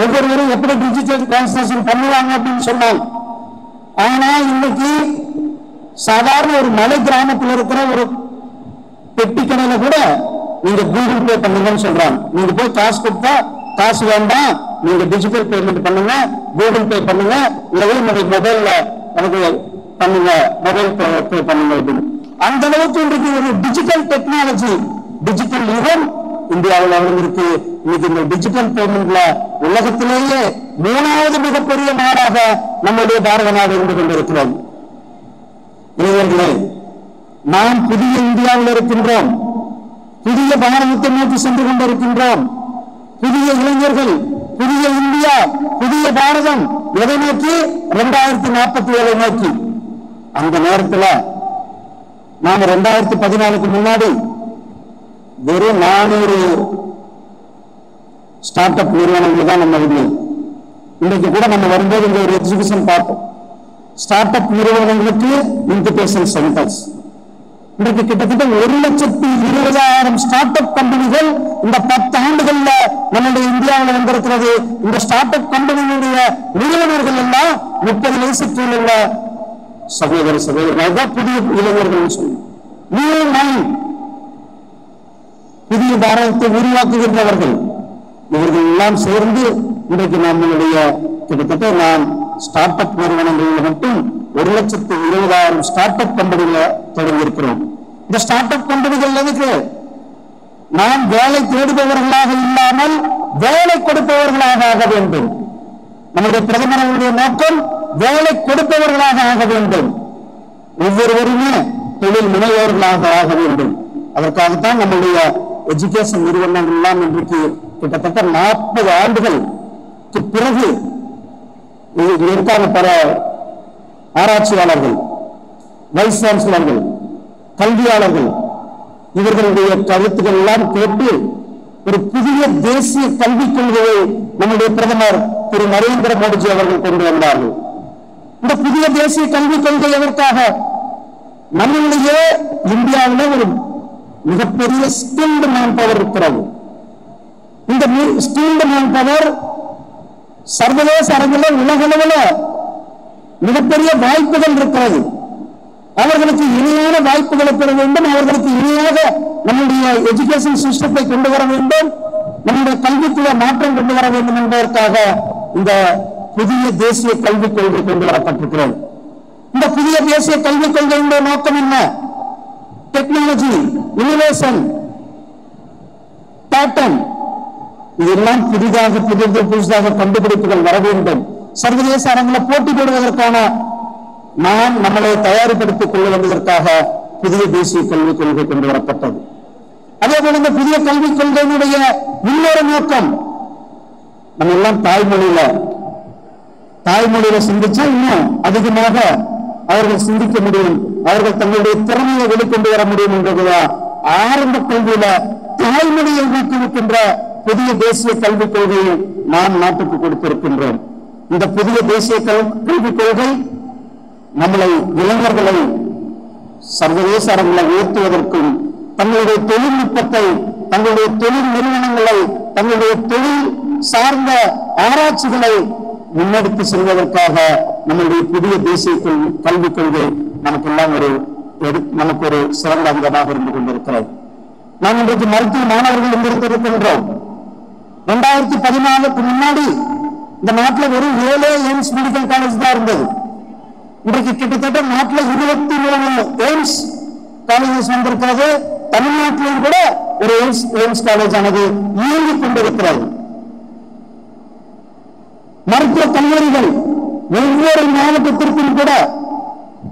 [SPEAKER 1] ஒவ்வொருவரும் எப்படி டிஜிட்டல் டிரான்சாக்சன் பண்ணுவாங்க அப்படின்னு சொன்னாங்க. ஆனா இன்னைக்கு சாதாரண ஒரு மலை கிராமத்தில் இருக்கிற ஒரு பெட்டி கடையில கூட நீங்க கூகுள் பே பண்ணுங்கன்னு சொல்றாங்க. நீங்க போய் காசு கொடுத்தா காசு வேண்டாம், நீங்க டிஜிட்டல் பேமெண்ட் பண்ணுங்க, கூகுள் பே பண்ணுங்க, இல்லவே உங்களுடைய மொபைல்ல எனக்கு பண்ணுங்க, மொபைல் பே பண்ணுங்க அப்படின்னு. அந்த அளவுக்கு இன்றைக்கு ஒரு டிஜிட்டல் டெக்னாலஜி, டிஜிட்டல் யுகம் இந்தியாவில் வளர்ந்திருக்கு. இன்னைக்கு இந்த டிஜிட்டல் பேமெண்ட்ல உலகத்திலேயே 3வது மிகப்பெரிய நாடாக நம்முடைய பாரத நாடு இருந்து கொண்டிருக்கிறோம். இளைஞர்களே, நாம் புதிய இந்தியாவில் இருக்கின்றோம், புதிய பாரதத்தை நோக்கி சென்று கொண்டிருக்கின்றோம். புதிய இளைஞர்கள் புதிய இந்தியா, புதிய பாரதம் எதை நோக்கி? 2047 நோக்கி. அந்த நேரத்தில் நாம 2014க்கு முன்னாடி வெறும் 400 ஸ்டார்ட் அப் நிறுவனங்கள் தான் நம்ம இல்லை. இன்றைக்கு கூட நம்ம வரும்போது இந்த ஒரு எக்ஸிபிஷன் பார்த்தோம். ஸ்டார்ட் அப் நிறுவனங்களுக்கு இன்குபேஷன் சென்டர்ஸ். இன்றைக்கு கிட்டத்தட்ட 1,20,000 ஸ்டார்ட் அப் கம்பெனிகள் இந்த 10 ஆண்டுகள்ல நம்முடைய இந்தியாவில் வந்திருக்கிறது. இந்த ஸ்டார்ட் அப் கம்பெனிகளுடைய நிறுவனர்கள் எல்லாம் 30 வயசுக்கு உள்ள சகோதர சகோதரர்கள், புதிய இளைஞர்கள் சொல்லுவோம். நியூ மைண்ட், புதிய பாரதத்தை உருவாக்குகின்றவர்கள். இவர்கள் எல்லாம் சேர்ந்து இன்றைக்கு நம்மளுடைய கிட்டத்தட்ட நாம் ஸ்டார்ட் அப் நிறுவனங்களில் மட்டும் 1,20,000 ஸ்டார்ட் அப் கம்பெனிகளை தொடங்கியிருக்கிறோம். இந்த ஸ்டார்ட் அப் கம்பெனிகள் எதுக்கு? நாம் வேலை தேடுபவர்களாக இல்லாமல் வேலை கொடுப்பவர்களாக ஆக வேண்டும். நம்முடைய பிரதமருடைய நோக்கம் வேலை கொடுப்பவர்களாக ஆக வேண்டும். ஒவ்வொருவருமே தொழில் முனைவோர்களாக ஆக வேண்டும். அதற்காகத்தான் நம்முடைய எஜுகேஷன் நிறுவனங்கள் எல்லாம் இன்றைக்கு கிட்டத்தட்ட 40 ஆண்டுகளுக்கு பிறகு இருக்கான பல ஆராய்ச்சியாளர்கள், வைஸ் சான்சலர்கள், கல்வியாளர்கள், இவர்களுடைய கருத்துக்கள் எல்லாம் கேட்டு ஒரு புதிய தேசிய கல்விக் கொள்கையை நம்முடைய பிரதமர் திரு நரேந்திர மோடிஜி அவர்கள் கொண்டு வந்தார்கள். இந்த புதிய தேசிய கல்விக் கொள்கை எதற்காக? நம்மளுடைய இந்தியாவில் ஒரு மிகப்பெரிய ஸ்கில்டு மேன் பவர் இருக்கிறது. இந்த ஸ்கில்டு மேன் பவர் சர்வதேச அரங்கில் உலகளவில் மிகப்பெரிய வாய்ப்புகள் இருக்கிறது. அவர்களுக்கு இணையான வாய்ப்புகளை பெற வேண்டும். அவர்களுக்கு இணையாக நம்முடைய எஜுகேஷன் சிஸ்டத்தை கொண்டு வர வேண்டும். நம்முடைய கல்விக்குள்ள மாற்றம் கொண்டு வர வேண்டும் என்பதற்காக இந்த புதிய தேசிய கல்விக் கொள்கை கொண்டு வரப்பட்டிருக்கிறது. இந்த புதிய தேசிய கல்விக் கொள்கையுடைய நோக்கம் என்ன? டெக்னாலஜி, இன்னோவேஷன், பேட்டன், இதெல்லாம் புதிதாக கண்டுபிடிப்புகள் வர வேண்டும். சர்வதேச அரங்கில் போட்டி போடுவதற்கான நாம் நம்மளை தயாரிப்படுத்திக் கொள்ள வேண்டியதற்காக புதிய தேசிய கல்விக் கொள்கை கொண்டு வரப்பட்டது. அதே போல இந்த புதிய கல்விக் கொள்கையினுடைய இன்னொரு நோக்கம், நம்ம எல்லாம் தாய்மொழியில சிந்திச்சா இன்னும் அதிகமாக அவர்கள் சிந்திக்க முடியும், அவர்கள் தங்களுடைய திறமையை வெளிக்கொண்டு வர முடியும் என்பதுதான் ஆரம்ப கல்வியில தாய்மொழியை ஊக்குவிக்கின்ற புதிய தேசிய கல்விக் கொள்கையை நாம் நாட்டுக்கு கொடுத்திருக்கின்றோம். இந்த புதிய தேசிய கல்விக் கொள்கை நம்மளை இளைஞர்களை சர்வதேச அரங்கில் உயர்த்துவதற்கும் தங்களுடைய தொழில்நுட்பத்தை, தங்களுடைய தொழில் நிறுவனங்களை, தங்களுடைய தொழில் சார்ந்த ஆராய்ச்சிகளை முன்னெடுத்து செல்வதற்காக நம்முடைய புதிய தேசிய கல்விக் கொள்கை நமக்கெல்லாம் நமக்கு ஒரு சிறந்த அங்கமாக இருந்து கொண்டிருக்கிறது. நாம் இன்றைக்கு மருத்துவ மாணவர்கள் இருந்திருக்கின்றோம். 2014க்கு முன்னாடி இந்த நாட்டில் வெறும் 7 எய்ம்ஸ் மெடிக்கல் காலேஜ் தான் இருந்தது. இன்றைக்கு கிட்டத்தட்ட நாட்டில் 23 எய்ம்ஸ் காலேஜஸ் வந்திருக்கிறது. தமிழ்நாட்டிலும் கூட ஒரு எய்ம்ஸ் காலேஜ் ஆனது இயங்கிக் கொண்டிருக்கிறது. மருத்துவ கல்லூரிகள் ஒவ்வொரு மாவட்டத்திற்கும் கூட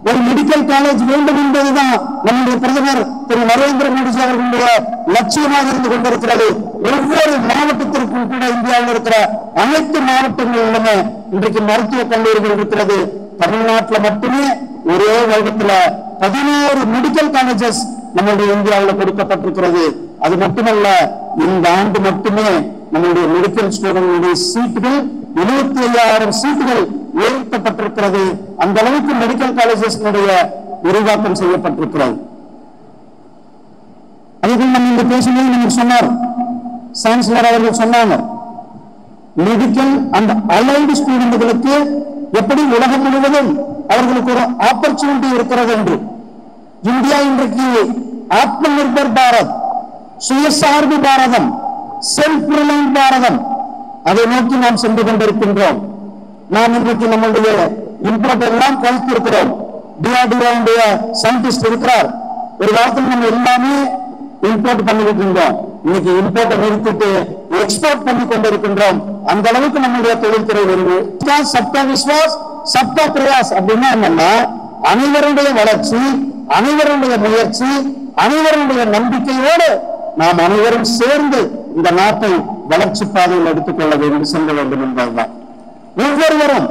[SPEAKER 1] ஒரு மெடிக்கல் காலேஜ் வேண்டும் என்பதுதான் நம்முடைய பிரதமர் திரு நரேந்திர மோடிஜி அவர்களுடைய லட்சியமாக இருந்து கொண்டிருக்கிறது. ஒவ்வொரு மாவட்டத்திற்கும் கூட இந்தியாவில் இருக்கிற அனைத்து மாவட்டங்களிலுமே இன்றைக்கு மருத்துவ கல்லூரிகள் இருக்கிறது. தமிழ்நாட்டில் மட்டுமே ஒரே வருடத்தில் 11 மெடிக்கல் காலேஜஸ் நம்முடைய இந்தியாவில் கொடுக்கப்பட்டிருக்கிறது. அது மட்டுமல்ல, இந்த ஆண்டு மட்டுமே நம்முடைய மெடிக்கல் ஸ்டூடெண்ட் சீட்டுகள் 25,000 சீட்டுகள் உயர்த்தப்பட்டிருக்கிறது. அந்த அளவுக்கு மெடிக்கல் காலேஜஸ் உருவாக்கம் செய்யப்பட்டிருக்கிறது. அதுக்கு நம்ம இந்த பேசும்போது நமக்கு சொன்னார், சான்சலர் அவர்கள் சொன்னாங்க, மெடிக்கல் அண்ட் அலைடு ஸ்டூடெண்ட்களுக்கு எப்படி உலகம் முழுவதும் அவர்களுக்கு ஒரு ஆப்பர்ச்சுனிட்டி இருக்கிறது என்று. இந்தியா இன்றைக்கு ஆத்ம நிர்பர் பாரத், சுயசார்பு பாரதம், செல்ஃப் ரிலையன்ட் பாரதம், அதை நோக்கி நாம் சென்று கொண்டிருக்கின்றோம். நாம் இன்றைக்கு நம்முடைய இம்போர்ட் எல்லாம் குறைத்திருக்கிறோம். டிஆர்டிஓ சயின்டிஸ்ட் இருக்கிறார். ஒரு காலத்தில் நம்ம எல்லாமே இம்போர்ட் பண்ணிக்கிட்டு இருந்தோம். இன்னைக்கு இம்போர்ட்டை நிறுத்திட்டு எக்ஸ்போர்ட் பண்ணி கொண்டிருக்கின்றோம். அந்த அளவுக்கு நம்முடைய தொழில்துறை வருது. சப்தா விஸ்வாஸ் சப்தா பிரயாஸ் அப்படின்னா என்னன்னா, அனைவருடைய வளர்ச்சி, அனைவருடைய முயற்சி, அனைவருடைய நம்பிக்கையோடு நாம் அனைவரும் சேர்ந்து இந்த நாட்டை வளர்ச்சி பாதையில் எடுத்துக்கொள்ள வேண்டும் செல்ல வேண்டும் என்பதுதான். ஒவ்வொருவரும்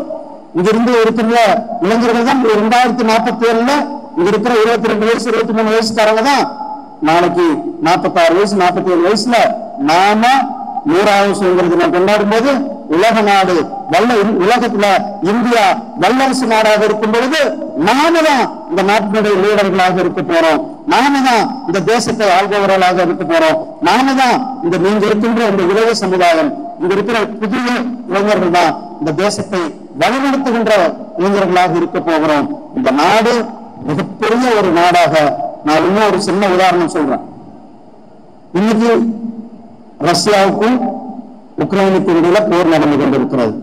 [SPEAKER 1] இங்கிருந்து இருக்கின்ற இளைஞர்கள் தான் 2047 இங்க இருக்கிற 22 வயசு 23 வயசுக்காரங்க தான் நாளைக்கு 46 வயசு 47 வயசுல நாம 100வது சுதந்திர தினம் கொண்டாடும் போது உலக நாடு உலகத்துல இந்தியா வல்லரசு நாடாக இருக்கும் பொழுது நாம தான் இந்த நாட்டினுடைய லீடர்களாக இருக்க போறோம். நாம தான் இந்த தேசத்தை ஆள்பவர்களாக இருக்க போறோம். நாம தான் நீங்க இருக்கின்ற இந்த இளைய சமுதாயம், இங்க இருக்கிற புதிய இளைஞர்கள் தான் இந்த தேசத்தை வழிநடத்துகின்ற இளைஞர்களாக இருக்க போகிறோம். இந்த நாடு மிகப்பெரிய ஒரு நாடாக, நான் இன்னும் ஒரு சின்ன உதாரணம் சொல்றேன். இன்னைக்கு ரஷ்யாவுக்கும் உக்ரைனுக்கும் இடையில போர் நடந்து கொண்டிருக்கிறது.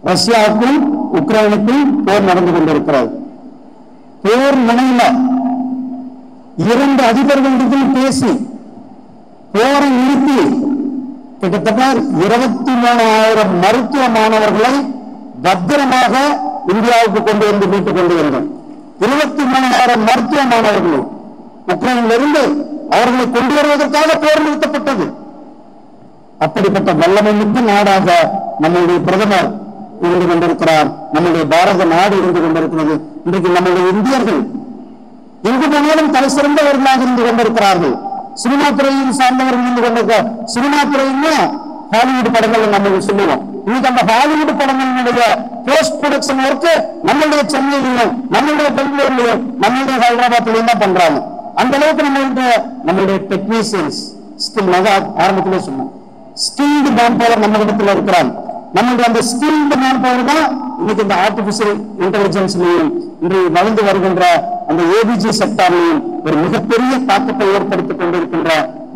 [SPEAKER 1] ரஷ்யாவுக்கும் உக்ரைனுக்கும் போர் நடந்து கொண்டிருக்கிறது. போர் முனையில 2 அதிபர்களிடத்தில் பேசி போரை நிறுத்தி கிட்டத்தட்ட 23,000 மருத்துவ மாணவர்களை பத்திரமாக இந்தியாவுக்கு கொண்டு வந்து மீட்டுக் கொண்டு வந்தோம். 23,000 மருத்துவ மாணவர்கள் உக்ரைனிலிருந்து அவர்களை கொண்டு வருவதற்காக போர் நிறுத்தப்பட்டது. அப்படிப்பட்ட வல்லமை மிக்க நாடாக நம்முடைய பிரதமர் இருந்து கொண்டிருக்கிறார். நம்முடைய பாரத நாடு இருந்து கொண்டிருக்கிறது. இன்றைக்கு நம்முடைய இந்தியர்கள் எங்கு போனாலும் தலை சிறந்தவர்களாக இருந்து கொண்டிருக்கிறார்கள். சினிமா துறையில் சார்ந்தவர்கள் இருந்து கொண்டிருக்க சினிமா துறையில ஹாலிவுட் படங்கள் நம்ம சொல்லுவோம். இன்னைக்கு அந்த ஹாலிவுட் படங்களுடைய போஸ்ட் ப்ரொடக்ஷன் ஒர்க் நம்மளுடைய சென்னையிலையும் நம்மளுடைய பெங்களூர்லயும் நம்மளுடைய ஹைதராபாத்லயும் தான் பண்றாங்க. அந்த அளவுக்கு நம்மளுடைய டெக்னீஷியன்ஸ் ஸ்கில் ஆரம்பத்திலே சொன்னோம், ஸ்கில்டு மேன் பவர் நம்ம இடத்துல இருக்கிறாங்க. நம்மளுடைய அந்த ஸ்கில்டு மேன் பவர் தான் இன்னைக்கு இந்த ஆர்டிபிஷியல் இன்டெலிஜென்ஸ்லையும் இன்று வளர்ந்து வருகின்ற அந்த ஏபிஜி செக்டார்லையும் ஒரு மிகப்பெரிய தாக்கத்தை ஏற்படுத்திக் கொண்டிருக்கின்ற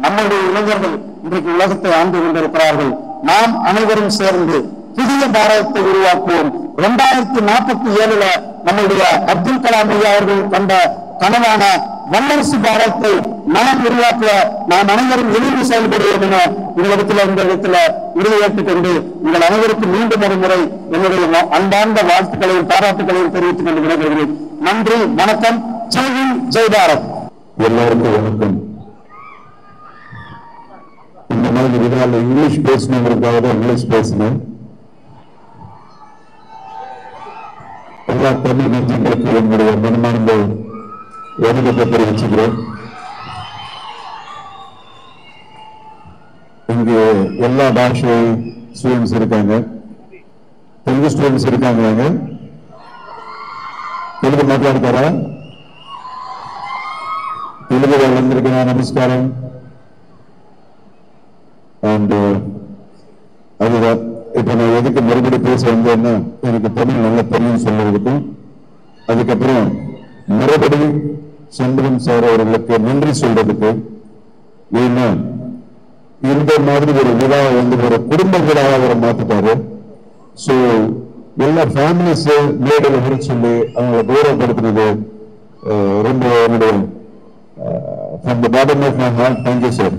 [SPEAKER 1] நம்முடைய இளைஞர்கள் இன்றைக்கு உலகத்தை ஆண்டு கொண்டிருக்கிறார்கள். நாம் அனைவரும் சேர்ந்து புதிய பாரதத்தை உருவாக்குவோம். 2047 நம்முடைய அப்துல் கலாம் ஐயா அவர்கள் கண்ட கனவான வல்லரசு பாரதத்தை நாம் உருவாக்க நாம் அனைவரும் இணைந்து செயல்படுவோம் என இந்த இடத்துல உறுதியேற்றுக் கொண்டு உங்கள் அனைவருக்கும் மீண்டும் ஒரு முறை என்னுடைய அன்பார்ந்த வாழ்த்துக்களையும் பாராட்டுகளையும் தெரிவித்துக் கொண்டு விடைபெறுகிறேன். நன்றி, வணக்கம். ஜெய் ஹிந்த், ஜெய் பாரத்.
[SPEAKER 5] எல்லாருக்கும் வணக்கம். இந்த மாதிரி விழாவில் இங்கிலீஷ் பேசணுங்கிறதுக்காக தான் இங்கிலீஷ் பேசினேன். எல்லா தமிழ் நெஞ்சங்களுக்கு என்னுடைய மனமார்ந்த வணக்கத்தை தெரிவிச்சுக்கிறேன். இங்கு எல்லா பாஷை ஸ்டூடெண்ட்ஸ் இருக்காங்க, தெலுங்கு ஸ்டூடெண்ட்ஸ் இருக்காங்க. తెలుగు మాట్లాడతారా? తెలుగు వాళ్ళందరికీ నా నమస్కారం. అండ్ அதுதான் இப்ப நான் எதுக்கு மறுபடி பேச வந்தேன்னா எனக்கு தமிழ் நல்ல தெரியும் சொல்றதுக்கும், அதுக்கப்புறம் மறுபடியும் சண்முகம் சார் அவர்களுக்கு நன்றி சொல்றதுக்கு. ஏன்னா இந்த மாதிரி ஒரு விழாவை ஒரு குடும்ப விழாவை அவர் மாத்திட்டாரு. ஸோ எல்லா ஃபேமிலிஸ் மேடையில் வர சொல்லி அவங்களை கௌரவப்படுத்தினது ரொம்ப என்னுடைய from the bottom of my heart, thank you sir.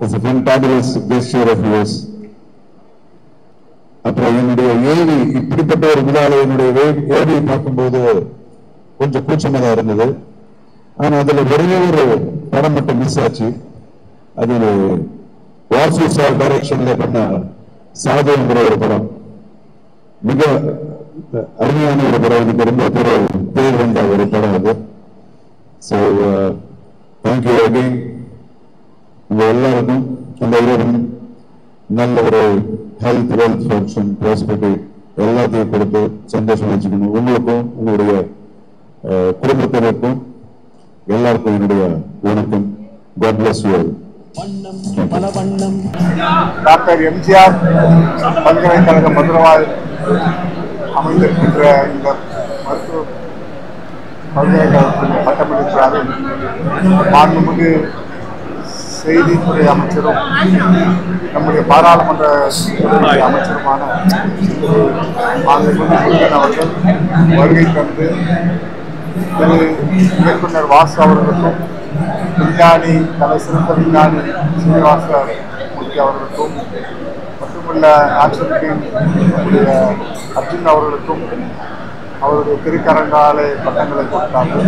[SPEAKER 5] It's a fantabulous gesture of yours. அப்புறம் என்னுடைய ஏவி இப்படிப்பட்ட ஒரு விழாவில் என்னுடைய ஏவியை பார்க்கும்போது கொஞ்சம் கூச்சமாக தான் இருந்தது. ஆனால் அதில் ஒரே ஒரு படம் மட்டும் மிஸ் ஆச்சு. அது வாசு சார் டைரக்ஷன்ல பண்ண சாதனைங்கிற ஒரு படம், மிக அருமையான ஒரு படம். எனக்கு ரொம்ப பேர் வந்த ஒரு படம் அது. So thank you again. உங்க எல்லாருக்கும் அந்த இறைவன் நல்ல ஒரு ஹெல்த், வெல்த், ஃபங்க்ஷன், ப்ராஸ்பெரிட்டி எல்லாத்தையும் கொடுத்து சந்தோஷம் வச்சுக்கணும். உங்களுக்கும் உங்களுடைய குடும்பத்தினருக்கும் எல்லாருக்கும் என்னுடைய வணக்கம். God bless you all.
[SPEAKER 6] Doctor MGR பல்கலைக்கழக மதுரவாய் அமைந்திருக்கின்ற இந்த மருத்துவ பல்கலைக்கழகத்தின் பட்டமளிப்பு விழாவில் மாண்புமிகு செய்தித்துறை அமைச்சரும் நம்முடைய பாராளுமன்ற அமைச்சருமான மாண்புமிகு முருகன் அவர்கள் வருகை தந்து திரு இயக்குனர் வாசு அவர்களுக்கும் விஞ்ஞானி, தலை சிறந்த விஞ்ஞானி சீனிவாச மூர்த்தி அவர்களுக்கும் மட்டுமல்ல ஆட்சியின் நம்முடைய அர்ஜுன் அவர்களுக்கும் அவருடைய திருக்கரங்காலை பட்டங்களை கொடுத்தார்கள்.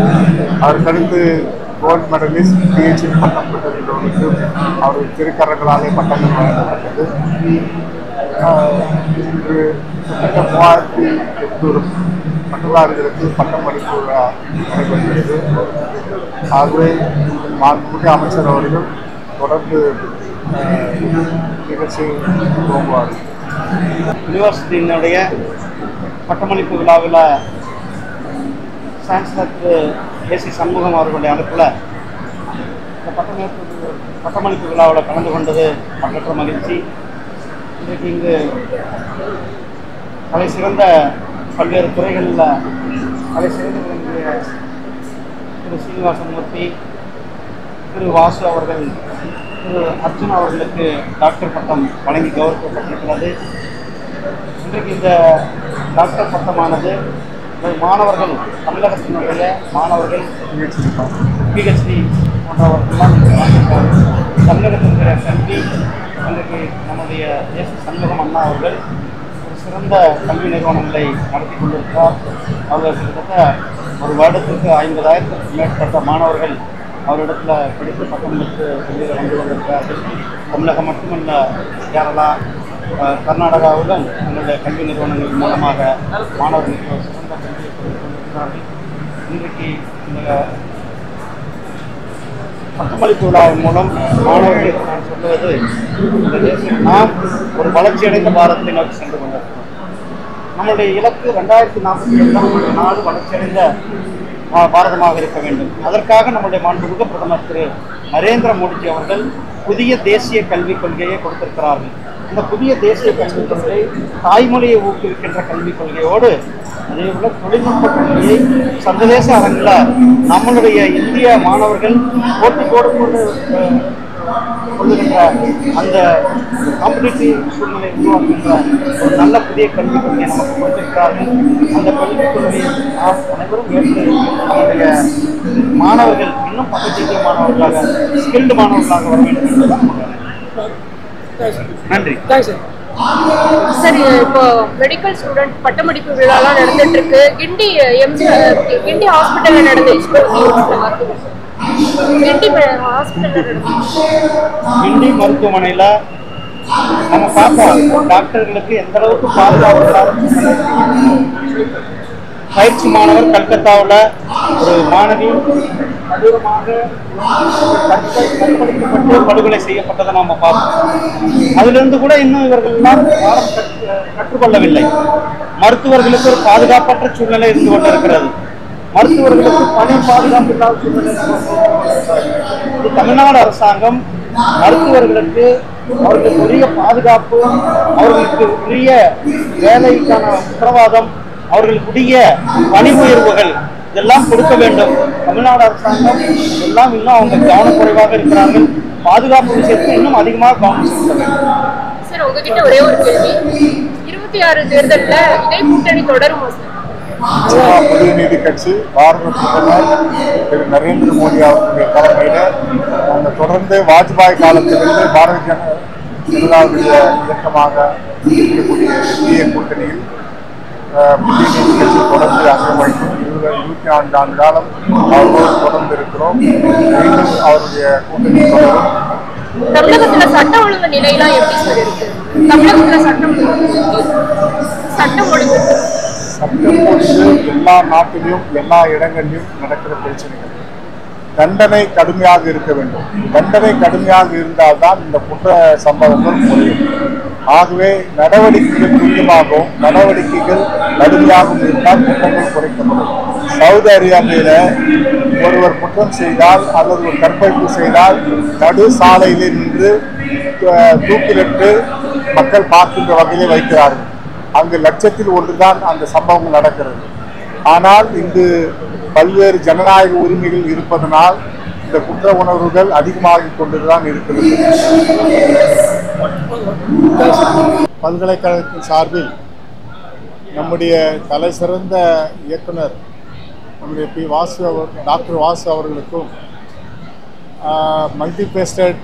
[SPEAKER 6] அதற்கடுத்து கோல்டு மெடலிஸ்ட் PhD பட்டம் பெற்றவர்களுக்கு அவர்கள் திருக்கரங்களாலே பட்டங்கள் வழங்கப்பட்டது. இன்று கிட்டத்தட்ட 3800 பட்டதாரிகளுக்கு பட்டமளிப்பு விழா நடைபெறுகிறது. ஆகவே மாண்புமிகு அமைச்சர் அவர்கள் தொடர்ந்து நிகழ்ச்சியை துவங்குவார்கள்.
[SPEAKER 7] யூனிவர்சிட்டியினுடைய பட்டமளிப்பு விழாவில் சான்சலர் திரு ஏசி சண்முகம் அவர்களுடைய அனுப்பில் இந்த பட்டமளிப்பு விழாவில் கலந்து கொண்டது மற்றற்ற மகிழ்ச்சி. இன்றைக்கு இங்கு தலை சிறந்த பல்வேறு துறைகளில் தலை சிறந்து விளங்கிய திரு சீனிவாசமூர்த்தி, திரு வாசு அவர்கள், திரு அர்ஜுன் அவர்களுக்கு டாக்டர் பட்டம் வழங்கி கௌரவிக்கப்பட்டிருக்கிறது. இன்றைக்கு இந்த டாக்டர் பட்டமானது மாணவர்கள், தமிழகத்தினுடைய மாணவர்கள் PhD போன்றவர்கள்லாம் தமிழகத்தினுடைய கல்வி இன்றைக்கு நம்முடைய தேச சண்முகம் அண்ணா அவர்கள் ஒரு சிறந்த கல்வி நிறுவனங்களை நடத்தி கொண்டிருக்கிறார். அவர்கள் கிட்டத்தட்ட ஒரு வருடத்திற்கு 50,000க்கும் மேற்பட்ட மாணவர்கள் அவரிடத்தில் படித்து பட்டம் பெற்று வெளியில் வந்து கொண்டிருக்கிறார்கள். தமிழகம் மட்டுமல்ல, கேரளா, கர்நாடகாவிலும் என்னுடைய கல்வி நிறுவனங்கள் மூலமாக மாணவர்களுக்கு சிறந்த கல்வியை கொடுத்து கொண்டிருக்கிறார்கள். இன்றைக்கு இந்த பட்டமளிப்பு விழாவின் மூலம் மாணவர்களுக்கு நான் சொல்லுவது, இந்த தேசம் நாம் ஒரு வளர்ச்சியடைந்த பாரதத்தை நோக்கி சென்று கொண்டிருக்கிறோம். நம்முடைய இலக்கு 2047 நம்முடைய நாடு வளர்ச்சியடைந்த பாரதமாக இருக்க வேண்டும். அதற்காக நம்முடைய மாண்புமிகு பிரதமர் திரு நரேந்திர மோடிஜி அவர்கள் புதிய தேசிய கல்விக் கொள்கையை கொடுத்திருக்கிறார்கள். இந்த புதிய தேசிய கல்விக் கொள்கை தாய்மொழியை ஊக்குவிக்கின்ற கல்விக் கொள்கையோடு அதேபோல தொழில்நுட்ப கொள்கையை சர்வதேச அரங்கில் நம்மளுடைய இந்திய மாணவர்கள் போட்டியோடு கொள்ளுகின்ற அந்த காம்படிட்டிவ் சூழ்நிலை உருவாக்குகின்ற ஒரு நல்ல புதிய கல்விக் கொள்கையை நமக்கு கொடுத்திருக்கிறார்கள். அந்த கல்விக் கொள்கையை நாம் அனைவரும் ஏற்று நம்முடைய மாணவர்கள் இன்னும் பக்கத்திய மாணவர்களாக, ஸ்கில்டு மாணவர்களாக வர வேண்டும் என்பதுதான் நன்றி.
[SPEAKER 8] சார், இப்போ மெடிக்கல் ஸ்டூடெண்ட் பட்டமளிப்பு விழாலாம் நடந்துட்டு இருக்கு. கிண்டி ஹாஸ்பிட்டல்ல நடந்த
[SPEAKER 7] கிண்டி மருத்துவமனையில நம்ம பார்த்தோம் டாக்டர்களுக்கு எந்த அளவுக்கு பாதுகாப்பு. பயிற்சி மாணவர் கல்கத்தாவில் ஒரு மாணவி கொடூரமாக கற்பழிக்கப்பட்டு படுகொலை செய்யப்பட்டதை நாம பார்த்தோம். அதிலிருந்து கூட இன்னும் இவர்கள் எல்லாம் கற்றுக்கொள்ளவில்லை. மருத்துவர்களுக்கு ஒரு பாதுகாப்பற்ற சூழ்நிலை இருந்து கொண்டிருக்கிறது. மருத்துவர்களுக்கு பணி பாதுகாப்பு இல்லாத சூழ்நிலை. இது தமிழ்நாடு அரசாங்கம் மருத்துவர்களுக்கு அவர்களுக்கு உரிய பாதுகாப்பு, அவர்களுக்கு உரிய வேலைக்கான உத்தரவாதம், அவர்களுக்குரிய பணி உயர்வுகள் இதெல்லாம் கொடுக்க வேண்டும். தமிழ்நாடு அரசாங்கம் இதெல்லாம் இன்னும் அவங்க கவனக்குறைவாக இருக்கிறார்கள். பாதுகாப்பு விஷயத்தில் இன்னும் அதிகமாக கவனம் செலுத்த வேண்டும்.
[SPEAKER 8] சார், உங்ககிட்ட ஒரே ஒரு கேள்வி. 26 தேர்தலில் இதே கூட்டணி தொடருமா சார்?
[SPEAKER 6] புதிய நீதி கட்சி பாரத பிரதமர் திரு நரேந்திர மோடி அவர்களுடைய தலைமையில் நாங்கள் தொடர்ந்து வாஜ்பாய் காலத்திலிருந்து பாரதிய ஜனதாவுடைய இயக்கமாக இருக்கக்கூடிய இந்திய கூட்டணியில் புதிய நீதி கட்சி தொடர்ந்து அங்கம் வகிக்கும். 24 ஆண்டு காலம் அவர்களோடு தொடர்ந்து இருக்கிறோம். மீண்டும் அவருடைய கூட்டணி தொடரும்.
[SPEAKER 8] தமிழகத்துல சட்ட ஒழுங்கு நிலையெல்லாம் எப்படி சார் இருக்கு? தமிழகத்துல சட்டம் ஒழுங்கு
[SPEAKER 6] எல்லா நாட்டிலும் எல்லா இடங்களிலும் நடக்கிற பிரச்சனைகள். தண்டனை கடுமையாக இருக்க வேண்டும். தண்டனை கடுமையாக இருந்தால்தான் இந்த குற்ற சம்பவங்கள் குறையும். ஆகவே நடவடிக்கைகள் துரிதமாகவும் நடவடிக்கைகள் கடுமையாகவும் இருந்தால் குற்றங்கள் குறைக்கப்படும். சவுதி அரேபியாவில் ஒருவர் குற்றம் செய்தால் அல்லது ஒரு கற்பழிப்பு செய்தால் நடு சாலையில் நின்று தூக்கிலிட்டு மக்கள் பார்க்கின்ற வகையிலே வைக்கிறார்கள். அங்கு லட்சத்தில் ஒன்றுதான் அந்த சம்பவங்கள் நடக்கிறது. ஆனால் இங்கு பல்வேறு ஜனநாயக உரிமைகள் இருப்பதனால் இந்த குற்ற உணர்வுகள் அதிகமாகிக் கொண்டுதான் இருக்கிறது. பல்கலைக்கழகத்தின் சார்பில் நம்முடைய தலை சிறந்த இயக்குனர் நம்முடைய டாக்டர் வாசு அவர்களுக்கும் மல்டிபேஸ்டட்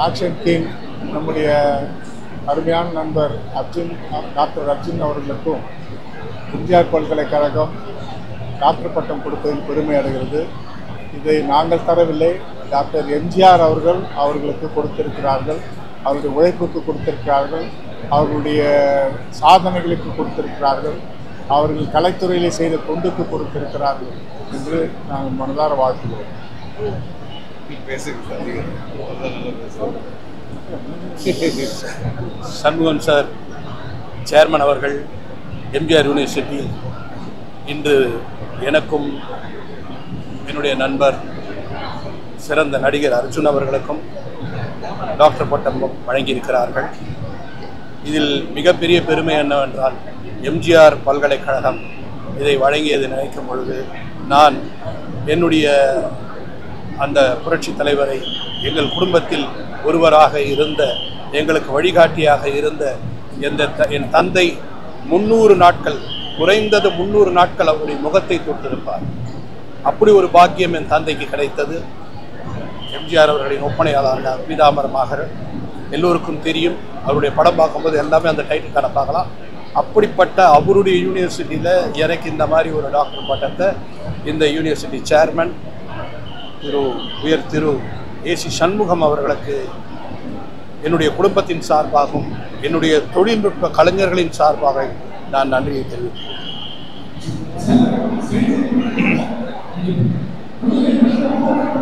[SPEAKER 6] ஆக்ஷன் டீம் நம்முடைய அருமையான நண்பர் டாக்டர் அர்ஜுன் அவர்களுக்கும் எம்ஜிஆர் பல்கலைக்கழகம் டாக்டர் பட்டம் கொடுத்ததில் பெருமை அடைகிறது. இதை நாங்கள் தரவில்லை, டாக்டர் எம்ஜிஆர் அவர்கள் அவர்களுக்கு கொடுத்திருக்கிறார்கள், அவருடைய உழைப்புக்கு கொடுத்திருக்கிறார்கள், அவர்களுடைய சாதனைகளுக்கு கொடுத்திருக்கிறார்கள், அவர்கள் கலைத்துறையிலே செய்த தொண்டுக்கு கொடுத்திருக்கிறார்கள் என்று நாங்கள் மனதார வாழ்த்துகிறோம்.
[SPEAKER 1] சண்முகம் சார் சேர்மன் அவர்கள் எம்ஜிஆர் யூனிவர்சிட்டி இன்று எனக்கும் என்னுடைய நண்பர் சிறந்த நடிகர் அர்ஜுன் அவர்களுக்கும் டாக்டர் பட்டம் வழங்கியிருக்கிறார்கள். இதில் மிகப்பெரிய பெருமை என்னவென்றால் எம்ஜிஆர் பல்கலைக்கழகம் இதை வழங்கியது நினைக்கும் பொழுது நான் என்னுடைய அந்த புரட்சி தலைவரை எங்கள் குடும்பத்தில் ஒருவராக இருந்த, எங்களுக்கு வழிகாட்டியாக இருந்த என் தந்தை 300 நாட்கள், குறைந்தது 300 நாட்கள் அவருடைய முகத்தை தொட்டிருப்பார். அப்படி ஒரு பாக்கியம் என் தந்தைக்கு கிடைத்தது. எம்ஜிஆர் அவர்களின் ஒப்பனையாளர் பீதாம்பரமாக எல்லோருக்கும் தெரியும். அவருடைய படம் பார்க்கும்போது எல்லாமே அந்த டைட்டில் கடை பார்க்கலாம். அப்படிப்பட்ட அவருடைய யூனிவர்சிட்டியில் எனக்கு இந்த மாதிரி ஒரு டாக்டர் பட்டத்தை இந்த யூனிவர்சிட்டி சேர்மன் திரு ஏசி சண்முகம் அவர்களுக்கு என்னுடைய குடும்பத்தின் சார்பாகவும் என்னுடைய தொழில்நுட்ப கலைஞர்களின் சார்பாக நான் நன்றியை தெரிவிக்கிறேன்.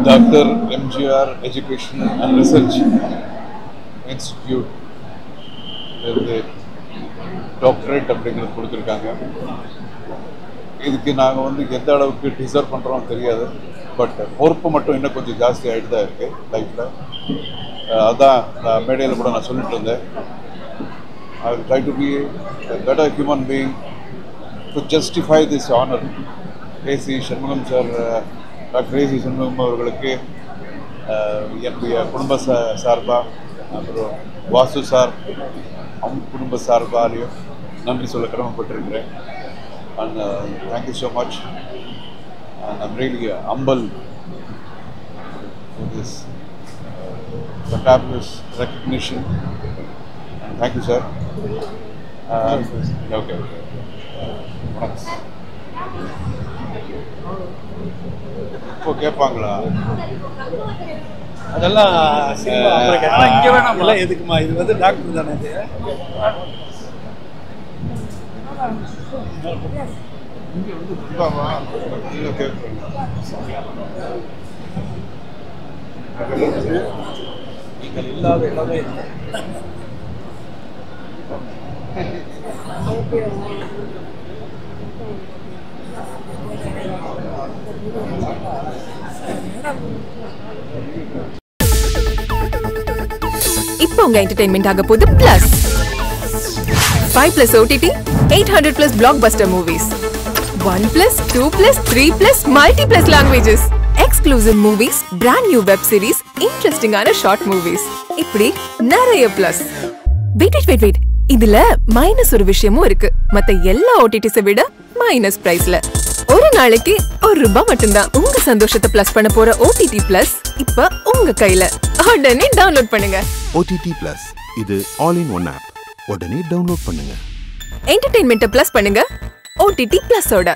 [SPEAKER 5] Doctor MGR education and research institute இருந்து டாக்டரேட் அப்படிங்கிறது கொடுத்துருக்காங்க. இதுக்கு நாங்கள் எந்த அளவுக்கு டிசர்வ் பண்ணுறோம் தெரியாது, பட் பொறுப்பு மட்டும் இன்னும் கொஞ்சம் ஜாஸ்தி ஆகிட்டு தான் இருக்குது லைஃப்பில். அதான் மேடையில் கூட நான் சொல்லிட்டு இருந்தேன், I will try to be a better human being to justify this honor. AC Shanmugam sir, doctor AC Shanmugam அவர்களுக்கு என்னுடைய குடும்ப சார்பாக, அப்புறம் வாசு சார் அவங்க குடும்ப சார்பாலையும் நன்றி சொல்ல கடமைப்பட்டிருக்கிறேன். And thank you so much, and I'm really humbled for this fabulous recognition, and thank you sir. Okay. இப்போ கேட்பாங்களா
[SPEAKER 1] அதெல்லாம் இங்கே வேணாம், எதுக்குமா? இது டாக்டர் தானே. நீங்கள் இல்லாத இடமே இல்லை.
[SPEAKER 2] இப்போ உங்க என்டர்டெயின்மெண்ட் ஆக போகுது plus 5+ OTT, 800+ blockbuster movies, 1+, 2+, 3+, multi+ languages, exclusive movies, brand new web series, interesting ஆன short movies, இப்படி நிறைய பிளஸ். வெயிட் இதுல மைனஸ் ஒரு விஷயமும் இருக்கு. மத்த எல்லா OTTs விட மைனஸ் பிரைஸ்ல ஒரு நாளைக்கு ₹1 மட்டும்தான். உங்க சந்தோஷத்தை பிளஸ் பண்ண போற OTT பிளஸ் இப்ப உங்க கையில. உடனே டவுன்லோட் பண்ணுங்க.
[SPEAKER 3] OTT பிளஸ், இது ஆல் இன் ஒன் ஆப். உடனே டவுன்லோட் பண்ணுங்க.
[SPEAKER 2] என்டர்டெயின்மெண்ட்டை பிளஸ் பண்ணுங்க OTT பிளஸோட.